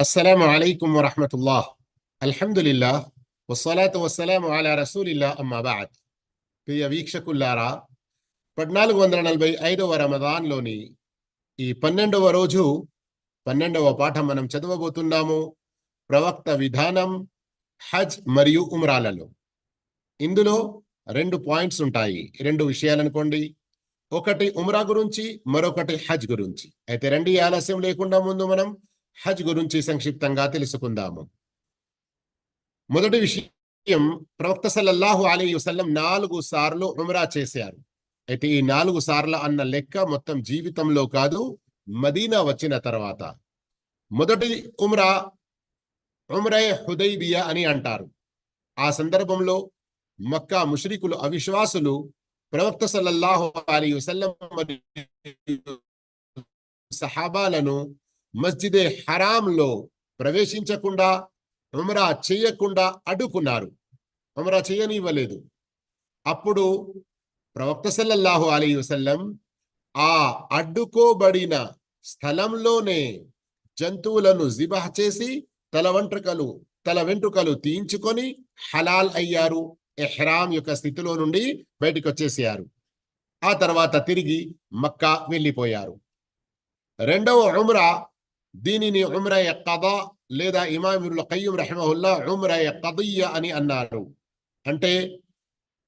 అస్సలాము అలైకుం వరహ్మతుల్లాహ్. అల్హమ్దులిల్లాహ్ వస్సలాతు వస్సలాము అలా రసూలిల్లా అమ్మా బఅద్. ప్రియ వీక్షకుల్లారా, 1445వ రమదాన్లోని ఈ 12వ రోజు 12వ పాఠం మనం చదవబోతున్నాము. ప్రవక్త విధానం హజ్ మరియు ఉమ్రాలలో. ఇందులో రెండు పాయింట్స్ ఉంటాయి, రెండు విషయాలనుకోండి. ఒకటి ఉమ్రా గురించి, మరొకటి హజ్ గురించి. అయితే రండి, ఆలస్యం లేకుండా ముందు మనం హజ్ గురించి సంక్షిప్తంగా తెలుసుకుందాము. మొదటి విషయం, ప్రవక్త సల్లల్లాహు అలైహి వసల్లం 4 సార్లు ఉమ్రా చేశారు. అయితే ఈ 4 సార్ల అన్న లెక్క మొత్తం జీవితంలో కాదు, మదీనా వచ్చిన తర్వాత. మొదటి ఉమ్రా ఉమ్రే హుదైబియా అని అంటారు. ఆ సందర్భంలో మక్కా ముష్రికులు, అవిశ్వాసులు ప్రవక్త సల్లల్లాహు అలైహి వసల్లం మరియు సహాబాలను మస్జిదే హరాంలో ప్రవేశించకుండా, ఉమ్రా చేయకుండా అడ్డుకున్నారు. ఉమ్రా చేయనివ్వలేదు. అప్పుడు ప్రవక్త సల్లల్లాహు అలైహి వసల్లం ఆ అడ్డుకోబడిన స్థలంలోనే జంతువులను జిబహ్ చేసి తల వెంట్రుకలు తీయించుకొని హలాల్ అయ్యారు. ఇహ్రాం యొక్క స్థితిలో నుండి బయటికి వచ్చేసారు. ఆ తర్వాత తిరిగి మక్కా వెళ్ళిపోయారు. రెండవ ఉమ్రా, దీనిని ఉమ్రా ఖదా లేదా ఇమాం ఇబ్నుల్ ఖయ్యిమ్ రహిమహుల్లా ఉమ్రా ఖదియ్య అని అన్నారు. అంటే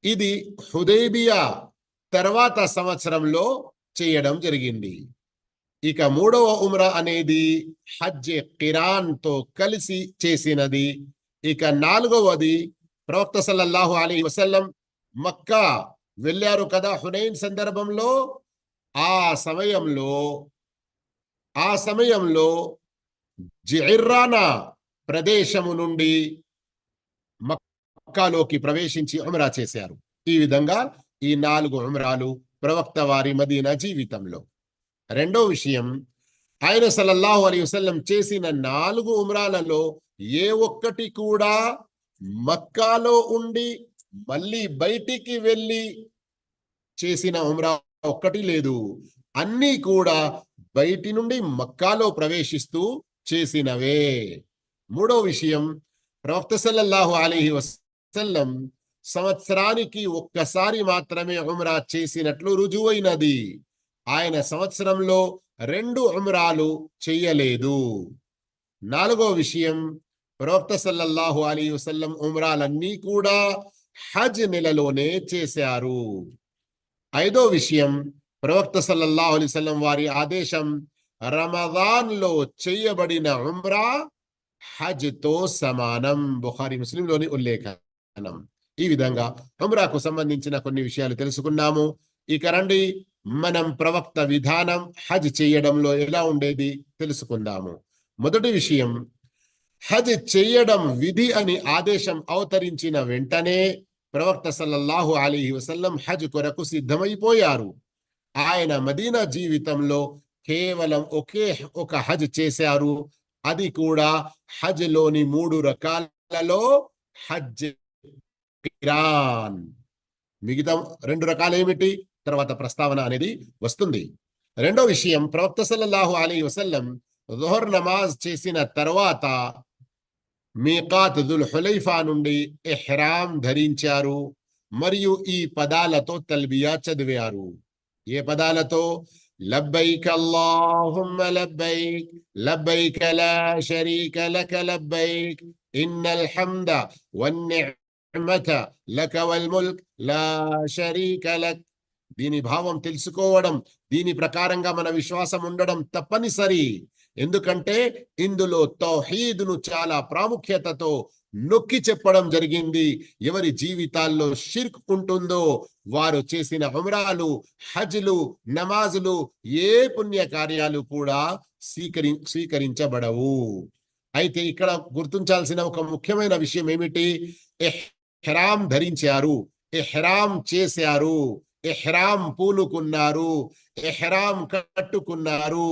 ఇది హుదైబియా తర్వాత సంవత్సరంలో చేయడం జరిగింది. ఇక మూడవ ఉమ్రా అనేది హజ్ కిరాన్ తో కలిసి చేసినది. ఇక నాలుగవది, ప్రవక్త సల్లల్లాహు అలైహి వసల్లం మక్కా వెళ్ళారు కదా హునైన్ సందర్భంలో. ఆ సమయంలో జిర్రానా ప్రదేశము నుండి మక్కాలోకి ప్రవేశించి ఉమ్రా చేశారు. ఈ విధంగా ఈ 4 ఉమ్రాలు ప్రవక్త వారి మదీనా జీవితంలో. రెండో విషయం, ఆయన సల్లల్లాహు అలైహి వసల్లం చేసిన 4 ఉమ్రాలలో ఏ ఒక్కటి కూడా మక్కాలో ఉండి మళ్ళీ బయటికి వెళ్ళి చేసిన ఉమ్రా ఒక్కటి లేదు. అన్నీ కూడా బయటి నుండి మక్కాలో ప్రవేశిస్తూ చేసినవే. మూడో విషయం, ప్రవక్త సల్లల్లాహు అలైహి వసల్లం సంవత్సరానికి ఒక్కసారి మాత్రమే ఉమ్రా చేసినట్లు రుజువైనది. ఆయన సంవత్సరంలో 2 ఉమ్రాలు చెయ్యలేదు. నాలుగో విషయం, ప్రవక్త సల్లల్లాహు అలైహి వసల్లం ఉమ్రాలన్నీ కూడా హజ్ నెలలోనే చేశారు. ఐదో విషయం, ప్రవక్త సల్లల్లాహు అలైహి వసల్లం వారి ఆదేశం, రమదాన్ లో చేయబడిన ఉమ్రా హజ్ తో సమానం. బుఖారీ ముస్లింలోని ఉల్లేఖనం. ఈ విధంగా ఉమ్రాకు సంబంధించిన కొన్ని విషయాలు తెలుసుకున్నాము. ఇక రండి, మనం ప్రవక్త విధానం హజ్ చేయడంలో ఎలా ఉండేది తెలుసుకుందాము. మొదటి విషయం, హజ్ చేయడం విధి అని ఆదేశం అవతరించిన వెంటనే ప్రవక్త సల్లల్లాహు అలైహి వసల్లం హజ్ కొరకు సిద్ధమైపోయారు. ఆయన మదీనా జీవితంలో కేవలం ఒక హజ్ చేశారు. అది కూడా హజ్ లోని 3 రకాలలో హజ్ కిరాన్. మిగతా 2 రకాలు ఏమిటి, తర్వాత ప్రస్తావన అనేది వస్తుంది. రెండో విషయం, ప్రవక్త సల్లల్లాహు అలైహి వసల్లం దుహర్ నమాజ్ చేసిన తర్వాత మీకాత్ దుల్ హులైఫా నుండి ఇహ్రాం ధరించారు మరియు ఈ పదాలతో తల్బియా చదివారు. ఏ పదాలతో? లబ్బైక్ అల్లాహుమ్మ లబ్బైక్ లబ్బైక లా షరీక లక లబ్బైక్ ఇన్నల్ హమ్ద వన్నిఅమత లక వల్ ముల్క్ లా షరీక లక్. దీని భావం తెలుసుకోవడం, దీని ప్రకారంగా మన విశ్వాసం ఉండడం తప్పనిసరి. ఎందుకంటే ఇందులో తౌహీదును చాలా ప్రాముఖ్యతతో నొక్కి చెప్పడం జరిగింది. ఎవరి జీవితాల్లో షిర్క్ ఉంటుందో వారు చేసిన ఉమ్రాలు, హజ్లు, నమాజులు, ఏ పుణ్య కార్యాలు కూడా స్వీకరించబడవు. అయితే ఇక్కడ గుర్తించాల్సిన ఒక ముఖ్యమైన విషయం ఏమిటి? ఇహ్రాం ధరించారు, ఇహ్రాం చేశారు, ఇహ్రాం పూనుకున్నారు, ఇహ్రాం కట్టుకున్నారు,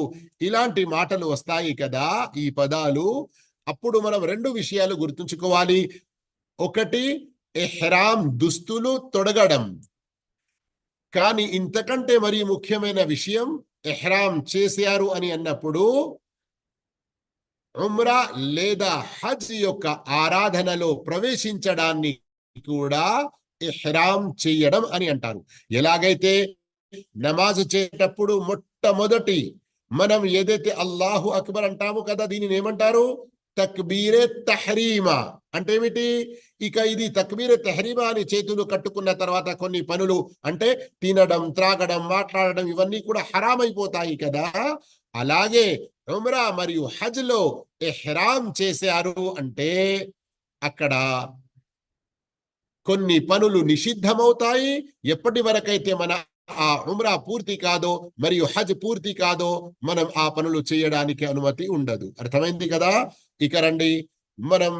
ఇలాంటి మాటలు వస్తాయి కదా, ఈ పదాలు. అప్పుడు మనం 2 విషయాలు గుర్తుంచుకోవాలి. ఒకటి, ఇహ్రాం దుస్తులు తొడగడం. కానీ ఇంతకంటే మరి ముఖ్యమైన విషయం, ఇహ్రాం చేశారు అని అన్నప్పుడు ఉమ్రా లేదా హజ్ యొక్క ఆరాధనలో ప్రవేశించడాన్ని కూడా ఇహ్రామ్ చెయ్యడం అని అంటారు. ఎలాగైతే నమాజు చేసేటప్పుడు మొట్టమొదటి మనం ఏదైతే అల్లాహు అక్బర్ అంటాము కదా, దీనిని ఏమంటారు? తక్బీరే తహరీమా. అంటే ఏమిటి? ఇక ఇది తక్బీరే తహరీమా అని చేతులు కట్టుకున్న తర్వాత కొన్ని పనులు అంటే తినడం, త్రాగడం, మాట్లాడడం ఇవన్నీ కూడా హరామైపోతాయి కదా. అలాగే ఉమ్రా మరియు హజ్ లో ఇహ్రామ్ చేశారు అంటే అక్కడ కొన్ని పనులు నిషిద్ధమవుతాయి. ఎప్పటి వరకైతే మన ఆ ఉమ్రా పూర్తి కాదో మరియు హజ్ పూర్తి కాదో మనం ఆ పనులు చేయడానికి అనుమతి ఉండదు. అర్థమైంది కదా. ఇక రండి, మనం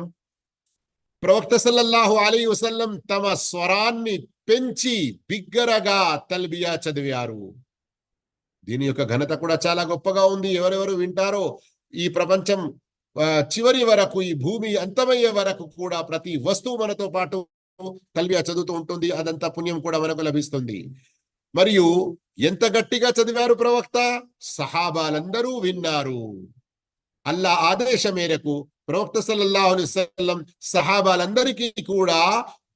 ప్రవక్త సల్లల్లాహు అలైహి వసల్లం తమ స్వరాన్ని పెంచి బిగ్గరగా తల్బియా చదివారు. దీని యొక్క ఘనత కూడా చాలా గొప్పగా ఉంది. ఎవరెవరు వింటారో ఈ ప్రపంచం చివరి వరకు, ఈ భూమి అంతమయ్యే వరకు కూడా ప్రతి వస్తువు మనతో పాటు తల్బియా చదువుతూ ఉంటుంది. అదంతా పుణ్యం కూడా మనకు లభిస్తుంది. మరియు ఎంత గట్టిగా చదివారు ప్రవక్త? సహాబాలందరూ విన్నారు. అల్లా ఆదేశం మేరకు ప్రవక్త సల్లల్లాహు అలైహి వసల్లం సహాబాలందరికీ కూడా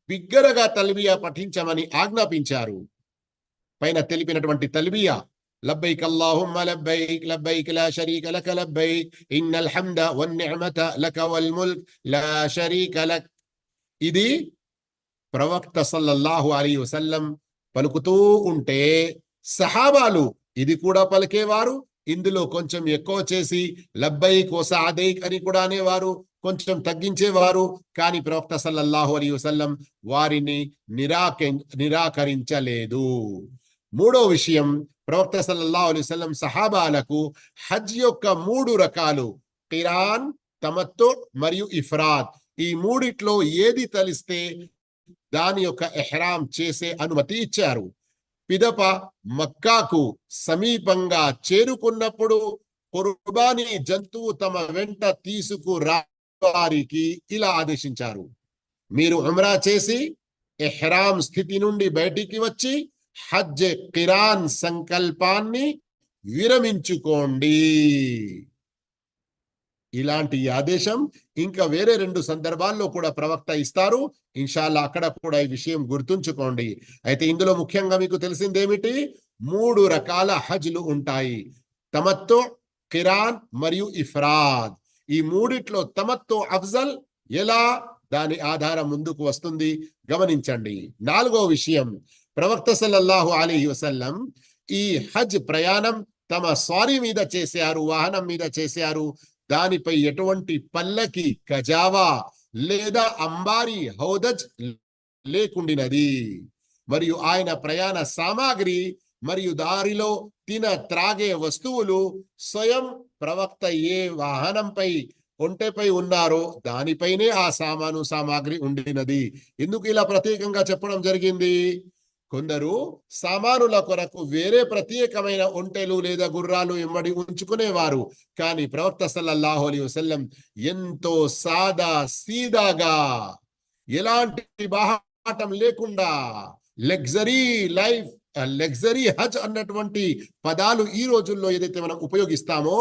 బిగ్గరగా తల్బియా పఠించమని ఆజ్ఞాపించారు. పైన తెలిపినటువంటి తల్బియా లబ్బైక్ అల్లాహుమ్మ లబ్బైక్ లబ్బైక్ లా షరీక లక లబ్బైక్ ఇన్నల్ హమ్ద వన్ నిఅమత లక వల్ ముల్క్ లా షరీక లక్, ఇది ప్రవక్త సల్లల్లాహు అలైహి వసల్లం పలుకుతూ ఉంటే సహాబాలు ఇది కూడా పలికేవారు. ఇందులో కొంచెం ఎక్కువ చేసి లబ్బైక్ వ సఅదైక్ అని కూడా అనేవారు, కొంచెం తగ్గించేవారు. కానీ ప్రవక్త సల్లల్లాహు అలైహి వసల్లం వారిని నిరాకరించలేదు. మూడో విషయం, ప్రవక్త సల్లల్లాహు అలైహి వసల్లం సహాబాలకు హజ్ యొక్క 3 రకాలు కిరాన్, తమత్తు మరియు ఇఫ్రాద్, ఈ మూడిట్లో ఏది తలిస్తే దాని యొక్క ఇహ్రామ్ చేసే అనుమతి ఇచ్చారు. పిదప మక్కాకు సమీపంగా చేరుకున్నప్పుడు కుర్బానీ జంతువు తమ వెంట తీసుకురావారికి ఇలా ఆదేశించారు: మీరు ఉమ్రా చేసి ఇహ్రామ్ స్థితి నుండి బయటికి వచ్చి హజ్ కిరాన్ సంకల్పాన్ని విరమించుకోండి. ఇలాంటి ఆదేశం ఇంకా వేరే 2 సందర్భాల్లో కూడా ప్రవక్త ఇస్తారు. ఇన్షాల్లా అక్కడ కూడా ఈ విషయం గుర్తుంచుకోండి. అయితే ఇందులో ముఖ్యంగా మీకు తెలిసిందేమిటి? 3 రకాల హజ్లు ఉంటాయి: తమత్తు, కిరాన్ మరియు ఇఫ్రాద్. ఈ మూడిట్లో తమత్తు అఫ్జల్. ఎలా? దాని ఆధారం ముందుకు వస్తుంది, గమనించండి. 4వ విషయం, ప్రవక్త సల్లల్లాహు అలైహి వసల్లం ఈ హజ్ ప్రయాణం తమ స్వారీ మీద చేశారు, వాహనం మీద చేశారు. దానిపై ఎటువంటి పల్లకి, కజావా లేదా అంబారి, హౌదజ్ లేకుండినది. మరియు ఆయన ప్రయాణ సామాగ్రి మరియు దారిలో త్రాగే వస్తువులు స్వయం ప్రవక్త ఏ వాహనంపై, ఒంటెపై ఉన్నారో దానిపైనే ఆ సామాగ్రి ఉండినది. ఎందుకు ఇలా ప్రత్యేకంగా చెప్పడం జరిగింది? కొందరు సామానుల కొరకు వేరే ప్రత్యేకమైన ఒంటెలు లేదా గుర్రాలు ఎమ్మడి ఉంచుకునేవారు. కానీ ప్రవక్త సల్లల్లాహు అలైహి వసల్లం ఎంతో సాదా సీదాగా, ఎలాంటి బాహాటం లేకుండా, లగ్జరీ లైఫ్, లగ్జరీ హజ్ అన్నటువంటి పదాలు ఈ రోజుల్లో ఏదైతే మనం ఉపయోగిస్తామో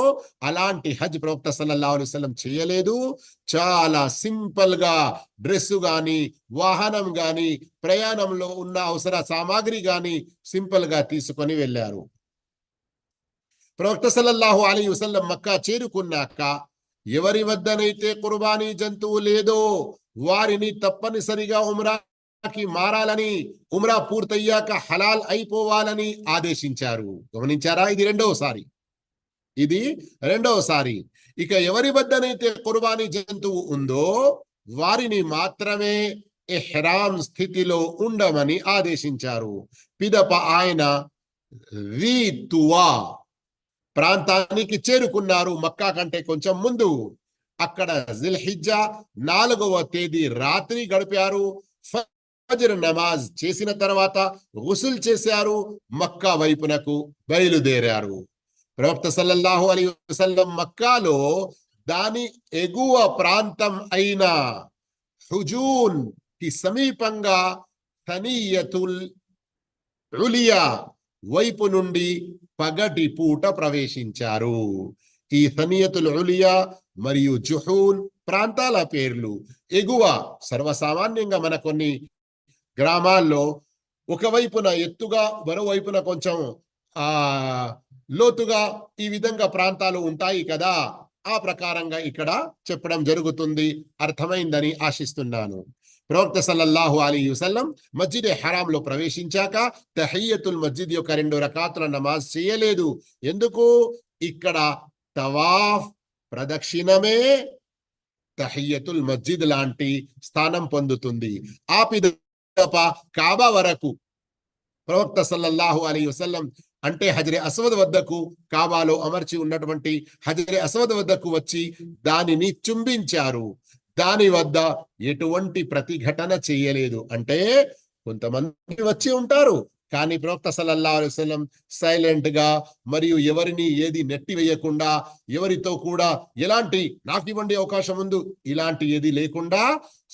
అలాంటి హజ్ ప్రవక్త సల్లల్లాహు అలైహి వసల్లం చేయలేదు. చాలా సింపుల్ గా డ్రెస్ గాని, వాహనం గాని, ప్రయాణంలో ఉన్న అవసర సామాగ్రి గాని సింపుల్ గా తీసుకొని వెళ్ళారు. ప్రవక్త సల్లల్లాహు అలైహి వసల్లం మక్కా చేరుకున్నాక ఎవరి వద్దనైతే కుర్బానీ జంతువు లేదో వారిని తప్పనిసరిగా ఉమ్రాకి మారాలని, ఉమ్రా పూర్తయ్యాక హలాల్ అయిపోవాలని ఆదేశించారు. గమనించారా? ఇది రెండవసారి. ఇక ఎవరి వద్దనైతే కుర్బానీ జంతువు ఉందో వారిని మాత్రమే ఇహ్రామ్ స్థితిలో ఉండమని ఆదేశించారు. పిదప ఆయన తువా ప్రాంతానికి చేరుకున్నారు, మక్కా కంటే కొంచెం ముందు. అక్కడ జిల్హిజ్జా 4వ తేదీ రాత్రి గడిపారు. ఫజ్ర్ నమాజ్ చేసిన తర్వాత గుసుల్ చేశారు, మక్కా వైపునకు బయలుదేరారు. ప్రవక్త సల్లల్లాహు అలైహి వసల్లం మక్కాలో దాని ఎగువ ప్రాంతం అయిన హుజూన్ కి సమీపంగా తనియతుల్ ఉలియా వైపు నుండి పగటి పూట ప్రవేశించారు. ఈ తనియతుల్ ఉలియా మరియు జుహూల్ ప్రాంతాల పేర్లు. ఎగువ సర్వసామాన్యంగా మన కొన్ని గ్రామాల్లో ఒకవైపున ఎత్తుగా మరోవైపున కొంచెం ఆ లోతుగా ఈ విధంగా ప్రాంతాలు ఉంటాయి కదా, ఆ ప్రకారంగా ఇక్కడ చెప్పడం జరుగుతుంది. అర్థమైందని ఆశిస్తున్నాను. ప్రవక్త సల్లల్లాహు అలైహి వసల్లం మస్జిద్ హరాంలో ప్రవేశించాక తహియ్యతుల్ మస్జిద్ యొక్క 2 రకాతుల నమాజ్ చేయలేదు. ఎందుకు? ఇక్కడ తవాఫ్ ప్రదక్షిణమే తహియ్యతుల్ మస్జిద్ లాంటి స్థానం పొందుతుంది. ఆ పిదప కాబా వరకు ప్రవక్త సల్లల్లాహు అలైహి వసల్లం అంటే హజరే అస్వద్ వద్దకు, కాబాలో అమర్చి ఉన్నటువంటి హజరే అస్వద్ వద్దకు వచ్చి దానిని చుంబించారు. దాని వద్ద ఎటువంటి ప్రతిఘటన చేయలేదు. అంటే కొంతమంది వచ్చి ఉంటారు, కానీ ప్రవక్త సల్లల్లాహు అలైహి వసల్లం సైలెంట్ గా మరియు ఎవరిని ఏది నెట్టివేయకుండా, ఎవరితో కూడా ఎలాంటి నాకు ఇవ్వండి అవకాశం ఉంది ఇలాంటి ఏది లేకుండా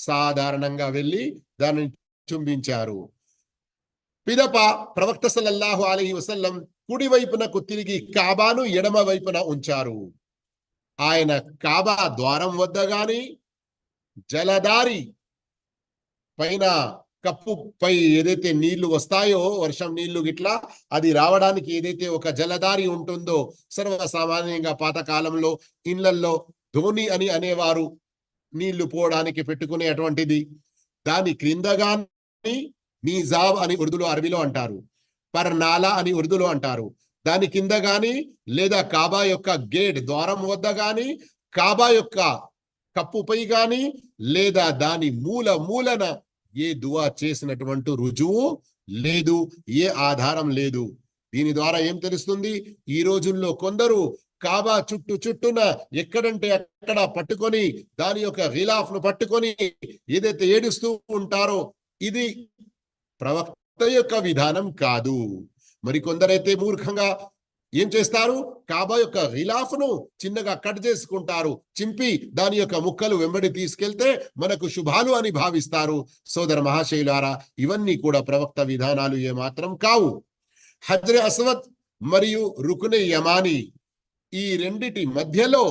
సాధారణంగా వెళ్ళి దానిని చుంబించారు. పిదప ప్రవక్త సల్లల్లాహు అలైహి వసల్లం కుడి వైపునకు తిరిగి కాబాను ఎడమ వైపున ఉంచారు. ఆయన కాబా ద్వారం వద్ద గాని, జలదారి పైన కప్పు పై ఏదైతే నీళ్లు వస్తాయో వర్షం నీళ్లు గిట్లా, అది రావడానికి ఏదైతే ఒక జలదారి ఉంటుందో, సర్వసామాన్యంగా పాతకాలంలో ఇళ్లల్లో ధోని అని అనేవారు, నీళ్లు పోవడానికి పెట్టుకునే అటువంటిది. దాని క్రింద గాని మీజాబ్ అని ఉర్దూలో అరబీలో అంటారు, పర్నాలా అని ఉర్దూలో అంటారు. దాని కింద గాని లేదా కాబా యొక్క గేట్ ద్వారం వద్ద గాని, కాబా యొక్క కప్పుపై గాని లేదా దాని మూలన ఏ దువా చేసినటువంటి రుజువు లేదు, ఏ ఆధారం లేదు. దీని ద్వారా ఏం తెలుస్తుంది? ఈ రోజుల్లో కొందరు కాబా చుట్టున ఎక్కడంటే అక్కడ పట్టుకొని దాని యొక్క గిలాఫ్ ను పట్టుకొని ఏదైతే ఏడుస్తూ ఉంటారో, ఇది ప్రవక్త యొక్క విధానం కాదు. మరి కొందరైతే మూర్ఖంగా ఏం చేస్తారు? కాబా యొక్క గిలాఫ్ను చిన్నగా కట్ చేసుకుంటారు, చింపి దాని యొక్క ముక్కలు వెంబడి తీసుకెళ్తే మనకు శుభాలు అని భావిస్తారు. సోదర మహాశయులారా, ఇవన్నీ కూడా ప్రవక్త విధానాలు ఏమాత్రం కావు. హజ్రే అస్వద్ మరియు రుకునే యమాని ఈ రెండిటి మధ్యలో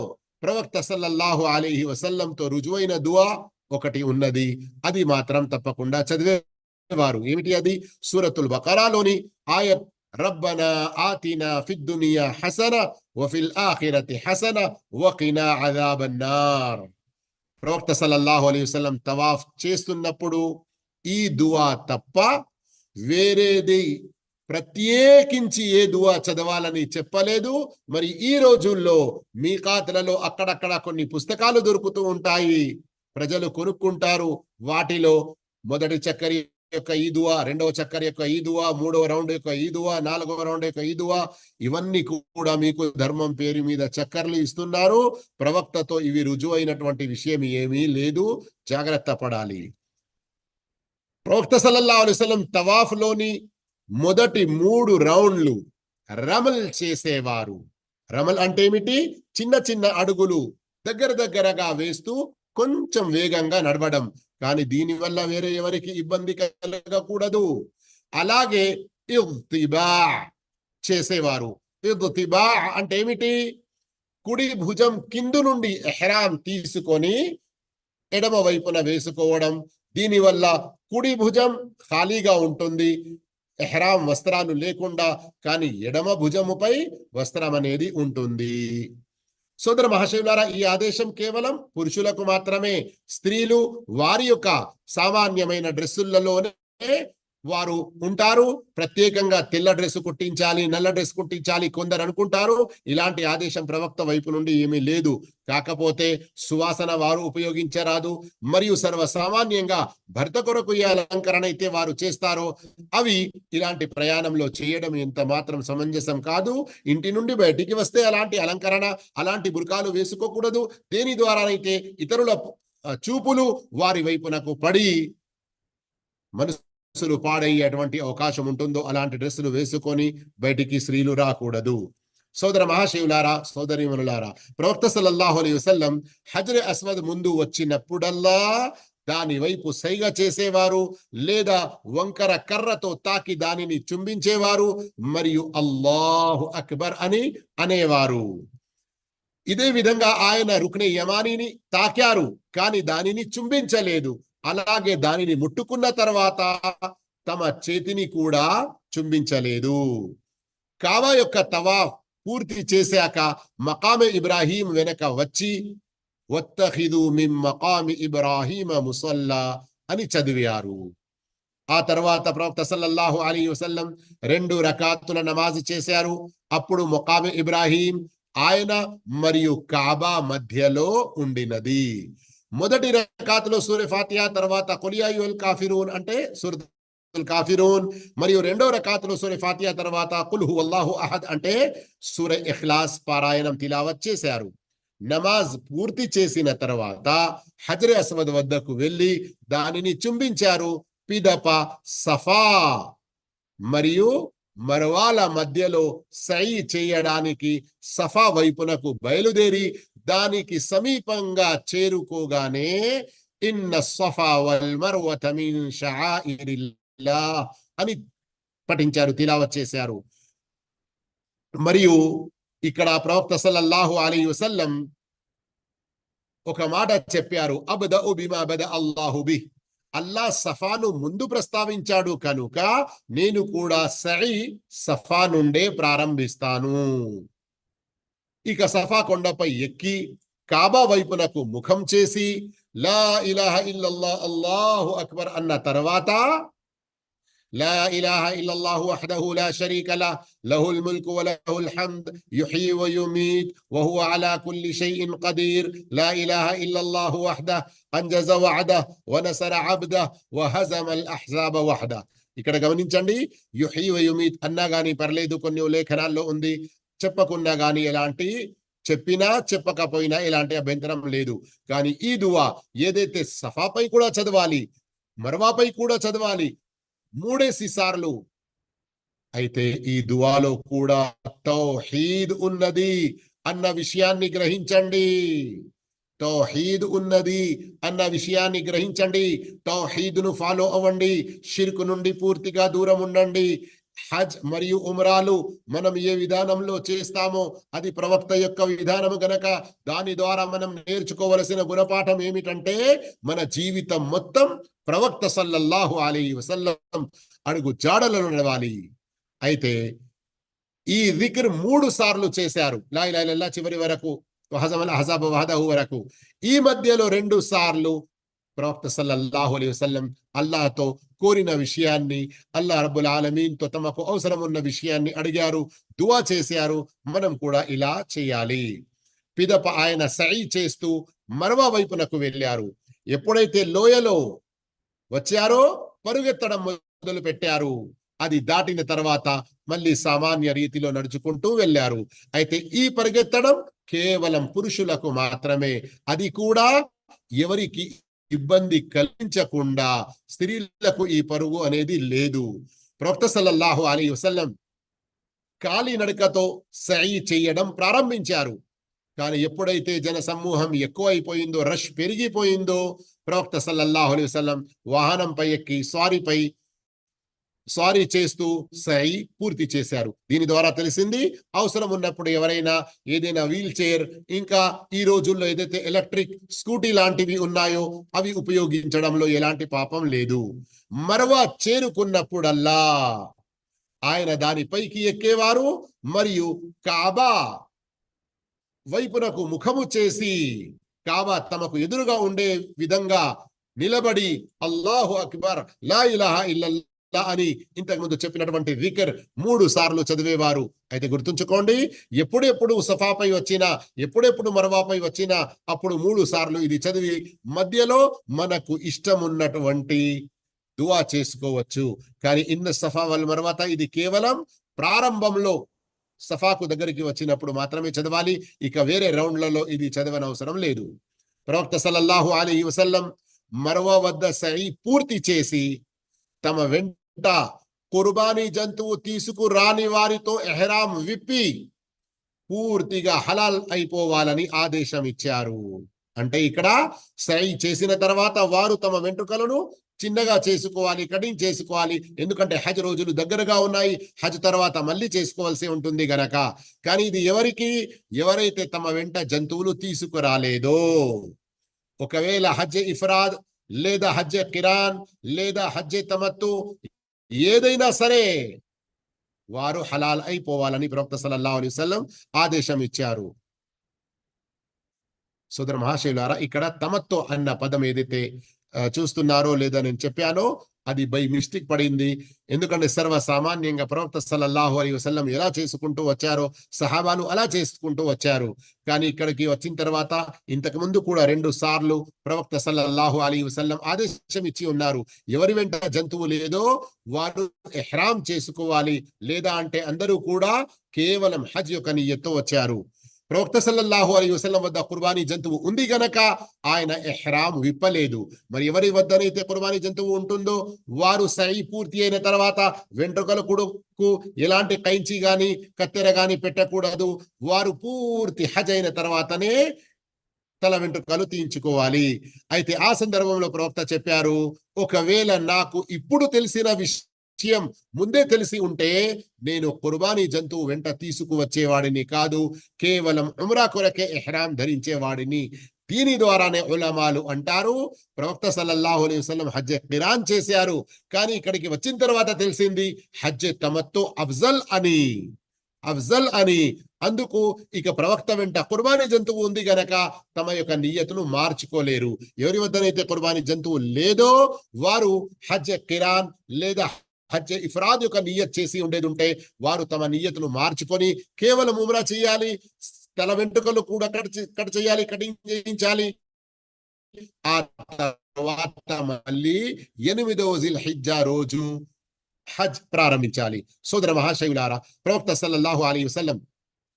ప్రవక్త సల్లల్లాహు అలైహి వసల్లంతో రుజువైన దువా ఒకటి ఉన్నది. అది మాత్రం తప్పకుండా చదివేవారు. ఏమిటి అది? సూరతుల్ బకరాలోని ఆయత్ రబ్బనా ఆతినా ఫిద్ దునియా హసన వఫిల్ ఆఖిరతి హసన వకినా అజాబన్నార్. ప్రవక్త సల్లల్లాహు అలైహి వసల్లం తవాఫ్ చేస్తున్నప్పుడు ఈ దువా తప్ప వేరేది ప్రత్యేకించి ఏ దువా చదవాలని చెప్పలేదు. మరి ఈ రోజుల్లో మీకాతులలో అక్కడక్కడ కొన్ని పుస్తకాలు దొరుకుతూ ఉంటాయి, ప్రజలు కొనుక్కుంటారు. వాటిలో మొదటి చక్కరి యొక్క ఈ దువా, రెండవ చక్కర యొక్క ఈ దువా, మూడవ రౌండ్ యొక్క ఈ దువా, నాలుగవ రౌండ్ యొక్క ఈ దువా, ఇవన్నీ కూడా మీకు ధర్మం పేరు మీద చక్కర్లు ఇస్తున్నారు. ప్రవక్తతో ఇవి రుజువు అయినటువంటి విషయం ఏమీ లేదు. జాగ్రత్త పడాలి. ప్రవక్త సల్లల్లాహు అలైహి వసల్లం తవాఫ్ లోని మొదటి 3 రౌండ్లు రమల్ చేసేవారు. రమల్ అంటే ఏమిటి? చిన్న చిన్న అడుగులు దగ్గరగా వేస్తూ కొంచెం వేగంగా నడవడం. కానీ దీనివల్ల వేరే ఎవరికి ఇబ్బంది కలగకూడదు. అలాగే ఇగ్తిబా చేసేవారు. ఇగ్తిబా అంటే ఏమిటి? కుడి భుజం కిందు నుండి ఇహ్రాం తీసుకొని ఎడమ వైపున వేసుకోవడం. దీనివల్ల కుడి భుజం ఖాళీగా ఉంటుంది, ఇహ్రాం వస్త్రాలు లేకుండా, కానీ ఎడమ భుజముపై వస్త్రం అనేది ఉంటుంది. సోదర మహాశయులారా, ఈ ఆదేశం కేవలం పురుషులకు మాత్రమే. స్త్రీలు వారి యొక్క సామాన్యమైన డ్రెస్సులలోనే వారు ఉంటారు. ప్రత్యేకంగా తెల్ల డ్రెస్ కుట్టించాలి, నల్ల డ్రెస్ కుట్టించాలి కొందరు అనుకుంటారు. ఇలాంటి ఆదేశం ప్రవక్త వైపు నుండి ఏమీ లేదు. కాకపోతే సువాసన వారు ఉపయోగించరాదు. మరియు సర్వసామాన్యంగా భర్త కొరకు ఏ అలంకరణ అయితే వారు చేస్తారో అవి ఇలాంటి ప్రయాణంలో చేయడం ఎంత మాత్రం సమంజసం కాదు. ఇంటి నుండి బయటికి వస్తే అలాంటి అలంకరణ, అలాంటి బుర్కాలు వేసుకోకూడదు. దేని ద్వారానైతే ఇతరుల చూపులు వారి వైపునకు పడి మనసులు పాడయ్యేటువంటి అవకాశం ఉంటుందో అలాంటి డ్రెస్సులు వేసుకొని బయటికి స్త్రీలు రాకూడదు. సోదర మహాశివులారా, సోదరీమణులారా, ప్రవక్త సల్లల్లాహు అలైహి వసల్లం హజ్రే అస్వద్ ముందు వచ్చినప్పుడల్లా దాని వైపు సైగ చేసేవారు, లేదా వంకర కర్రతో తాకి దానిని చుంబించేవారు, మరియు అల్లాహు అక్బర్ అని అనేవారు. ఇదే విధంగా ఆయన రుక్నే యమానీని తాకారు, కానీ దానిని చుంబించలేదు. అలాగే దానిని ముట్టుకున్న తర్వాత తమ చేతిని కూడా చుంబించలేదు. కాబా యొక్క తవాఫ్ పూర్తి చేశాక మకామె ఇబ్రాహీం వెనక వచ్చి వత్తఖిదు మిన్ మకామి ఇబ్రాహీమ ముసల్లా అని చదివారు. ఆ తర్వాత ప్రవక్త సల్లల్లాహు అలైహి వసల్లం 2 రకాతుల నమాజ్ చేశారు. అప్పుడు మకామె ఇబ్రాహీం ఆయన మరియు కాబా మధ్యలో ఉండినది. మొదటి రకాతులో సూర ఫాతిహా, తర్వాత ఖుల్ యా అయ్యుహల్ కాఫిరూన్ అంటే సూరతుల్ కాఫిరూన్, మరియు రెండో రకాతులో సూర ఫాతిహా తర్వాత ఖుల్ హువల్లాహు అహద్ అంటే సూర ఇఖ్లాస్ పారాయణం తిలావత్ చేశారు. నమాజ్ పూర్తి చేసిన తర్వాత హజర్ అస్వద్ వద్దకు వెళ్లి దానిని చుంబించారు. పిదప సఫా మరియు మర్వాల మధ్యలో సై చేయడానికి సఫా వైపునకు బయలుదేరి దానికి సమీపంగా చేరుకోగానే ఇన్న సఫా వల్ మర్వత మిన్ షఆయిరిల్లాహ్ అని పఠించారు, తిలావత్ చేశారు. మరియు ఇక్కడ ప్రవక్త సల్లల్లాహు అలైహి వసల్లం ఒక మాట చెప్పారు, అబ్దఉ బిమా బద అల్లాహు బిహ్. అల్లా సఫాను ముందు ప్రస్తావించాడు కనుక నేను కూడా సై సఫా నుండే ప్రారంభిస్తాను. ఇక సఫా కొండపై ఎక్కి కాబా వైపునకు ముఖం చేసి లా ఇలాహ ఇల్లల్లాహ్ అల్లాహు అక్బర్ అన్న తర్వాత لا إله إلا الله وحده لا شريك له له الملك وله الحمد يحيي ويميت وهو على كل شيء قدير لا إله إلا الله وحده أنجز وعده ونصر عبده وهزم الأحزاب وحده. ఇక్కడ గమనించండి, యుహీ వయుమీత్ అన్నా గానీ పర్లేదు, కొన్ని లేఖనాల్లో ఉంది. చెప్పకున్నా గానీ ఎలాంటి, చెప్పినా చెప్పకపోయినా ఎలాంటి అభ్యంతరం లేదు. కానీ ఈ దువా ఏదైతే సఫాపై కూడా చదవాలి, మర్వాపై కూడా చదవాలి, 3 సార్లు. అయితే ఈ దువాలో కూడా తౌహీద్ ఉన్నది అన్న విషయాన్ని గ్రహించండి. తౌహీద్ ఉన్నది అన్న విషయాన్ని గ్రహించండి. తౌహీద్ను ఫాలో అవ్వండి. షిర్క్ నుండి పూర్తిగా దూరం ఉండండి. హజ్ మరియు ఉమ్రాలు మనం ఏ విధానంలో చేస్తామో అది ప్రవక్త యొక్క విధానం గనక దాని ద్వారా మనం నేర్చుకోవలసిన గుణపాఠం ఏమిటంటే మన జీవితం మొత్తం ప్రవక్త సల్లల్లాహు అలైహి వసల్లం అడుగు జాడలలో నడవాలి. అయితే ఈ జిక్ర్ 3 సార్లు చేశారు, లా ఇలాహ ఇల్లల్లాహ్ చివరి వరకు, వహజమల్ అహ్జాబ వహదహు వరకు. ఈ మధ్యలో 2 సార్లు ప్రవక్త సల్లల్లాహు అలైహి వసల్లం అల్లాహ్తో కోరిన విషయాన్ని, అల్లాహ్ రబ్బుల్ ఆలమీన్తో తమకు అవసరం ఉన్న విషయాన్ని అడిగారు, దువా చేశారు. మనం కూడా ఇలా చేయాలి. పిదప ఆయన సై చేస్తూ మర్వా వైపునకు వెళ్ళారు. ఎప్పుడైతే లోయలో వచ్చారో పరుగెత్తడం మొదలు పెట్టారు. అది దాటిన తర్వాత మళ్ళీ సామాన్య రీతిలో నడుచుకుంటూ వెళ్ళారు. అయితే ఈ పరిగెత్తడం కేవలం పురుషులకు మాత్రమే, అది కూడా ఎవరికి ఇబ్బంది కలిగించకుండా. స్త్రీలకు ఈ పరుగు అనేది లేదు. ప్రవక్త సల్లల్లాహు అలైహి వసల్లం కాలినడకతో సై చేయడం ప్రారంభించారు. కానీ ఎప్పుడైతే జన సమూహం ఎక్కువైపోయిందో, రష్ పెరిగిపోయిందో, ప్రవక్త సల్లల్లాహు అలైహి వసల్లం వాహనంపై ఎక్కి స్వారీ చేస్తూ సై పూర్తి చేశారు. దీని ద్వారా తెలిసింది, అవసరం ఉన్నప్పుడు ఎవరైనా ఏదైనా వీల్ చైర్, ఇంకా ఈ రోజుల్లో ఏదైతే ఎలక్ట్రిక్ స్కూటీ లాంటివి ఉన్నాయో అవి ఉపయోగించడంలో ఎలాంటి పాపం లేదు. మర్వా చేరుకున్నప్పుడల్లా ఆయన దానిపైకి ఎక్కేవారు మరియు కాబా వైపునకు ముఖము చేసి కాబా తమకు ఎదురుగా ఉండే విధంగా నిలబడి అల్లాహు అక్బర్ లా ఇలాహ ఇల్లల్లాహ్ అని ఇంతకుముందు చెప్పినటువంటి జిక్ర్ 3 సార్లు చదివేవారు. అయితే గుర్తుంచుకోండి, ఎప్పుడెప్పుడు సఫాపై వచ్చినా, ఎప్పుడెప్పుడు మర్వాపై వచ్చినా అప్పుడు 3 సార్లు ఇది చదివి మధ్యలో మనకు ఇష్టం ఉన్నటువంటి దువా చేసుకోవచ్చు. కానీ ఇన్న సఫా వల్ మర్వాత ఇది కేవలం ప్రారంభంలో సఫాకు దగ్గరికి వచ్చినప్పుడు మాత్రమే చదవాలి. ఇక వేరే రౌండ్లలో ఇది చదవనవసరం లేదు. ప్రవక్త సల్లల్లాహు అలైహి వసల్లం మర్వా వద్ద సై పూర్తి చేసి తమ వెంట కుర్బానీ జంతువు తీసుకురాని వారితో ఎహ్రాం విప్పి పూర్తిగా హలాల్ అయిపోవాలని ఆదేశం ఇచ్చారు. అంటే ఇక్కడ సై చేసిన తర్వాత వారు తమ వెంట్రుకలను చిన్నగా చేసుకోవాలి, కటింగ్ చేసుకోవాలి. ఎందుకంటే హజ్ రోజులు దగ్గరగా ఉన్నాయి, హజ్ తర్వాత మళ్ళీ చేసుకోవాల్సి ఉంటుంది గనక. కానీ ఇది ఎవరైతే తమ వెంట జంతువులు తీసుకురాలేదో, ఒకవేళ హజ్ ఇఫ్రాద్ లేదా హజ్ కిరాన్ లేదా హజ్ తమత్తు ఏదైనా సరే వారు హలాల్ అయిపోవాలని ప్రవక్త సల్లల్లాహు అలైహి వసల్లం ఆదేశం ఇచ్చారు. సోదర మహాశయులారా, ఇక్కడ తమత్తో అన్న పదం ఏదైతే చూస్తున్నారో లేదా నేను చెప్పానో అది బై మిస్టేక్ పడింది. ఎందుకంటే సర్వసామాన్యంగా ప్రవక్త సల్లల్లాహు అలైహి వసల్లం ఎలా చేసుకుంటూ వచ్చారో సహాబాలు అలా చేసుకుంటూ వచ్చారు. కానీ ఇక్కడికి వచ్చిన తర్వాత ఇంతకు ముందు కూడా 2 సార్లు ప్రవక్త సల్లల్లాహు అలైహి వసల్లం ఆదేశం ఇచ్చి ఉన్నారు, ఎవరి వెంట జంతువు లేదో వారు ఇహ్రాం చేసుకోవాలి, లేదా అంటే అందరూ కూడా కేవలం హజ్ యొక్క నియ్యతో వచ్చారు. ప్రవక్త సల్లల్లాహు అలైహి వసల్లం వద్ద కుర్బానీ జంతువు ఉంది గనక ఆయన ఇహ్రాం విప్పలేదు. మరి ఎవరి వద్దనైతే కుర్బానీ జంతువు ఉంటుందో వారు సై పూర్తి అయిన తర్వాత వెంట్రుకల కొడుకు ఎలాంటి కైంచి గాని కత్తెర గాని పెట్టకూడదు. వారు పూర్తి హజ్ అయిన తర్వాతనే తల వెంట్రుకలు తీయించుకోవాలి. అయితే ఆ సందర్భంలో ప్రవక్త చెప్పారు, ఒకవేళ నాకు ఇప్పుడు తెలిసిన విషయం ముందే తెలిసి ఉంటే నేను కుర్బానీ జంతువు వెంట తీసుకువచ్చేవాడిని కాదు, కేవలం ఉమ్రా కొరకే ఇహ్రాం ధరించేవాడిని. దీని ద్వారానే ఉలమాలు అంటారు, ప్రవక్త సల్లల్లాహు అలైహి వసల్లం హజ్ కిరాన్ చేశారు, కానీ ఇక్కడికి వచ్చిన తర్వాత తెలిసింది హజ్ తమత్తు అఫ్జల్ అని. అందుకు ఇక ప్రవక్త వెంట కుర్బానీ జంతువు ఉంది గనక తమ యొక్క నియ్యతును మార్చుకోలేరు. ఎవరి వద్దనైతే కుర్బానీ జంతువు లేదో వారు హజ్ కిరాన్ లేదా హజ్ ఇఫ్రాద్ యొక్క నియ్యత్ చేసి ఉండేది ఉంటే వారు తమ నియ్యతును మార్చుకొని కేవలం ఉమ్రా చేయాలి, తల వెంట్రుకలు కూడా కట్ చేయాలి, కటింగ్ చేయించాలి. ఆ తర్వాత మళ్ళీ 8వ జిల్హిజ్జా రోజు హజ్ ప్రారంభించాలి. సోదర మహాశయులారా, ప్రవక్త సల్లల్లాహు అలైహి వసల్లం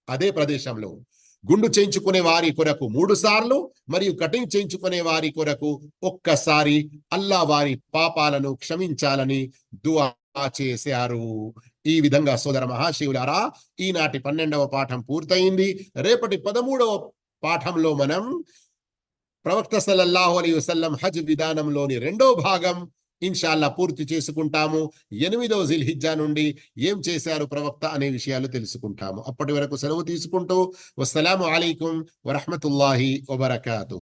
అదే ప్రదేశంలో గుండు చేయించుకునే వారి కొరకు 3 సార్లు మరియు కటింగ్ చేయించుకునే వారి కొరకు ఒక్కసారి అల్లా వారి పాపాలను క్షమించాలని దుఆ చేశారు. ఈ విధంగా సోదర మహాశివులారా, ఈనాటి 12వ పాఠం పూర్తయింది. రేపటి 13వ పాఠంలో మనం ప్రవక్త సల్లల్లాహు అలైహి వసల్లం హజ్ విధానంలోని 2వ భాగం ఇన్షాల్లా పూర్తి చేసుకుంటాము. 8వ జిల్హిజ్జా నుండి ఏం చేశారు ప్రవక్త అనే విషయాలు తెలుసుకుంటాము. అప్పటి వరకు సెలవు తీసుకుంటూ వస్సలాము అలైకుం వరహ్మతుల్లాహి వబరకాతు.